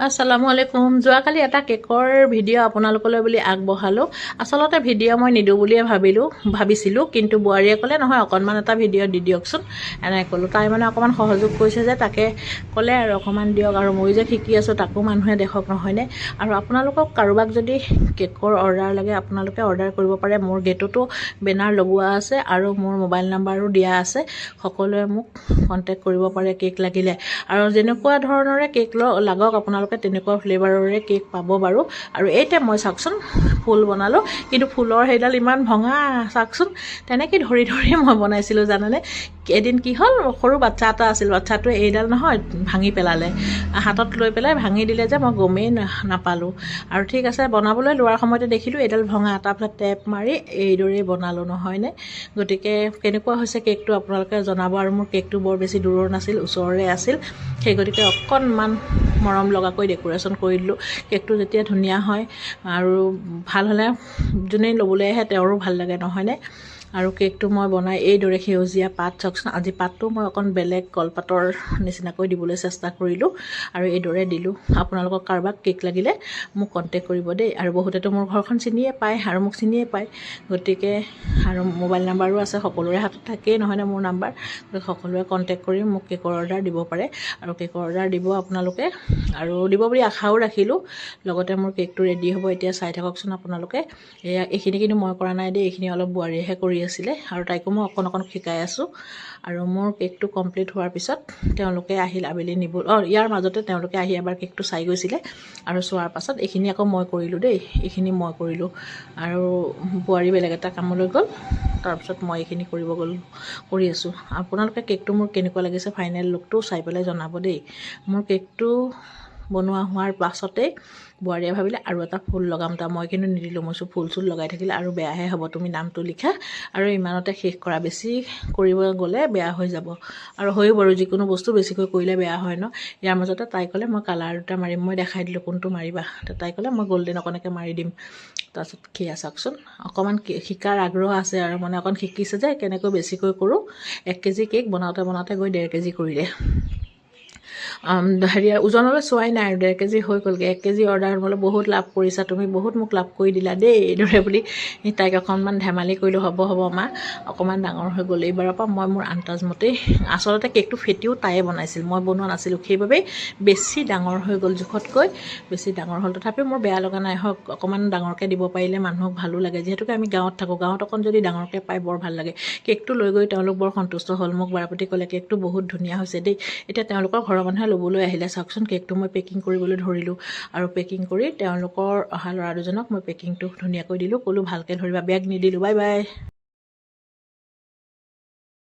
আসসালামু আলাইকুম। যোৱাকালি এটা কেকৰ ভিডিঅ' আপোনালোকলৈ বুলি আগবঢ়ালোঁ। আচলতে ভিডিঅ' মই নিদিওঁ বুলিয়ে ভাবিছিলোঁ, কিন্তু বোৱাৰীয়ে ক'লে নহয় অকণমান এটা ভিডিঅ' দি দিয়কচোন, এনেকৈ ক'লোঁ। তাই মানে অকণমান সহযোগ কৰিছে যে তাকে ক'লে আৰু অকণমান দিয়ক, আৰু মই যে শিকি আছোঁ তাকো মানুহে দেখক নহয়নে। আৰু আপোনালোকক কাৰোবাক যদি কেকৰ অৰ্ডাৰ লাগে আপোনালোকে অৰ্ডাৰ কৰিব পাৰে। মোৰ গেটতো বেনাৰ লগোৱা আছে আৰু মোৰ মোবাইল নাম্বাৰো দিয়া আছে। সকলোৱে মোক কণ্টেক্ট কৰিব পাৰে কেক লাগিলে, আৰু যেনেকুৱা ধৰণৰে কেক লাগক আপোনালোকে তেনেকুৱা ফ্লেভাৰৰে কেক পাব বাৰু। আৰু এতিয়া মই চাওকচোন ফুল বনালোঁ, কিন্তু ফুলৰ সেইডাল ইমান ভঙা চাওকচোন। তেনেকৈ ধৰি মই বনাইছিলোঁ জানেনে। এদিন কি হ'ল, সৰু বাচ্চা এটা আছিল, বাচ্চাটোৱে এইডাল নহয় ভাঙি পেলালে, হাতত লৈ পেলাই ভাঙি দিলে যে মই গমেই নাপালোঁ। আৰু ঠিক আছে বনাবলৈ লোৱাৰ সময়তে দেখিলোঁ এইডাল ভঙা, তাৰপিছত টেপ মাৰি এইদৰেই বনালোঁ নহয়নে। গতিকে কেনেকুৱা হৈছে কেকটো আপোনালোকে জনাব। আৰু মোৰ কেকটো বৰ বেছি দূৰৰ নাছিল, ওচৰৰে আছিল, সেই গতিকে অকণমান মৰম লগাকৈ ডেক'ৰেশ্যন কৰি দিলোঁ। কেকটো যেতিয়া ধুনীয়া হয় আৰু ভাল হ'লে যোনেই ল'বলৈ আহে তেওঁৰো ভাল লাগে নহয়নে। আৰু কেকটো মই বনাই এইদৰে সেউজীয়া পাত চাওকচোন, আজি পাতটো মই অকণ বেলেগ কলপাতৰ নিচিনাকৈ দিবলৈ চেষ্টা কৰিলোঁ আৰু এইদৰে দিলোঁ। আপোনালোকক কাৰোবাক কেক লাগিলে মোক কণ্টেক্ট কৰিব দেই। আৰু বহুতেতো মোৰ ঘৰখন চিনিয়ে পায় আৰু মোক চিনিয়ে পায়, গতিকে আৰু মোবাইল নাম্বাৰো আছে, সকলোৰে হাতত থাকেই নহয়নে মোৰ নাম্বাৰ। সকলোৱে কণ্টেক্ট কৰি মোক কেকৰ অৰ্ডাৰ দিব পাৰে, আৰু কেকৰ অৰ্ডাৰ দিব আপোনালোকে, আৰু দিব বুলি আশাও ৰাখিলোঁ। লগতে মোৰ কেকটো ৰেডি হ'ব, এতিয়া চাই থাককচোন আপোনালোকে। এইখিনি কিন্তু মই কৰা নাই দেই, এইখিনি অলপ বোৱাৰীয়েহে কৰি আছিলে, আৰু তাইকো মই অকণ শিকাই আছোঁ। আৰু মোৰ কেকটো কমপ্লিট হোৱাৰ পিছত তেওঁলোকে আহিল আবেলি নিব, ইয়াৰ মাজতে তেওঁলোকে আহি এবাৰ কেকটো চাই গৈছিলে, আৰু চোৱাৰ পাছত এইখিনি আকৌ মই কৰিলোঁ দেই, এইখিনি মই কৰিলোঁ। আৰু বোৱাৰী বেলেগ এটা কামলৈ গ'ল, তাৰপিছত মই এইখিনি কৰি আছোঁ। আপোনালোকে কেকটো মোৰ কেনেকুৱা লাগিছে ফাইনেল লুকটো চাই পেলাই জনাব দেই। মোৰ কেকটো বনোৱা হোৱাৰ পাছতেই বোৱাৰীয়ে ভাবিলে আৰু এটা ফুল লগাম, মই কিন্তু নিদিলোঁ। মই ফুল চুল লগাই থাকিলে আৰু বেয়াহে হ'ব, তুমি নামটো লিখা আৰু ইমানতে শেষ কৰা, বেছি কৰিব গ'লে বেয়া হৈ যাব। আৰু হয়ো বাৰু, যিকোনো বস্তু বেছিকৈ কৰিলে বেয়া হয় ন। ইয়াৰ মাজতে তাই ক'লে মই কালাৰ দুটা মাৰিম, মই দেখাই দিলোঁ কোনটো মাৰিবা। তাই ক'লে মই গল্ডেন অকণকৈ মাৰি দিম। তাৰপিছত সেয়া চাওকচোন, অকণমান শিকাৰ আগ্ৰহ আছে, আৰু মানে অকণ শিকিছে যে কেনেকৈ বেছিকৈ কৰোঁ। 1 কেজি কেক বনাওঁতে গৈ 1.5 কেজি কৰিলে। ওজনলৈ চোৱাই নাই আৰু 1.5 কেজি হৈ গ'লগৈ। 1 কেজি অৰ্ডাৰ হ'বলৈ বহুত লাভ কৰিছা তুমি, বহুত মোক লাভ কৰি দিলা দেই, এইদৰে বুলি তাইক অকণমান ধেমালি কৰিলোঁ। হ'ব মা, অকণমান ডাঙৰ হৈ গ'ল, এইবাৰৰ পৰা মই মোৰ আন্দাজমতেই। আচলতে কেকটো ফেটিও তাইয়ে বনাইছিল, মই বনোৱা নাছিলোঁ, সেইবাবেই বেছি ডাঙৰ হৈ গ'ল, জোখতকৈ বেছি ডাঙৰ হ'ল। তথাপিও মোৰ বেয়া লগা নাই, হওক অকণমান ডাঙৰকৈ দিব পাৰিলে মানুহক ভালো লাগে, যিহেতুকে আমি গাঁৱত থাকোঁ, গাঁৱত অকণ যদি ডাঙৰকৈ পায় বৰ ভাল লাগে। কেকটো লৈ গৈ তেওঁলোক বৰ সন্তুষ্ট হ'ল, মোক বাৰপতি ক'লে কেকটো বহুত ধুনীয়া হৈছে দেই। এতিয়া তেওঁলোকৰ ঘৰৰ মানুহে ল'বলৈ আহিলে চাওকচোন, কেকটো মই পেকিং কৰিবলৈ ধৰিলোঁ, আৰু পেকিং কৰি তেওঁলোকৰ অহা ল'ৰা দুজনক মই পেকিংটো ধুনীয়াকৈ দিলোঁ, ক'লোঁ ভালকৈ ধৰিবা, বেগ নিদিলোঁ। Bye bye.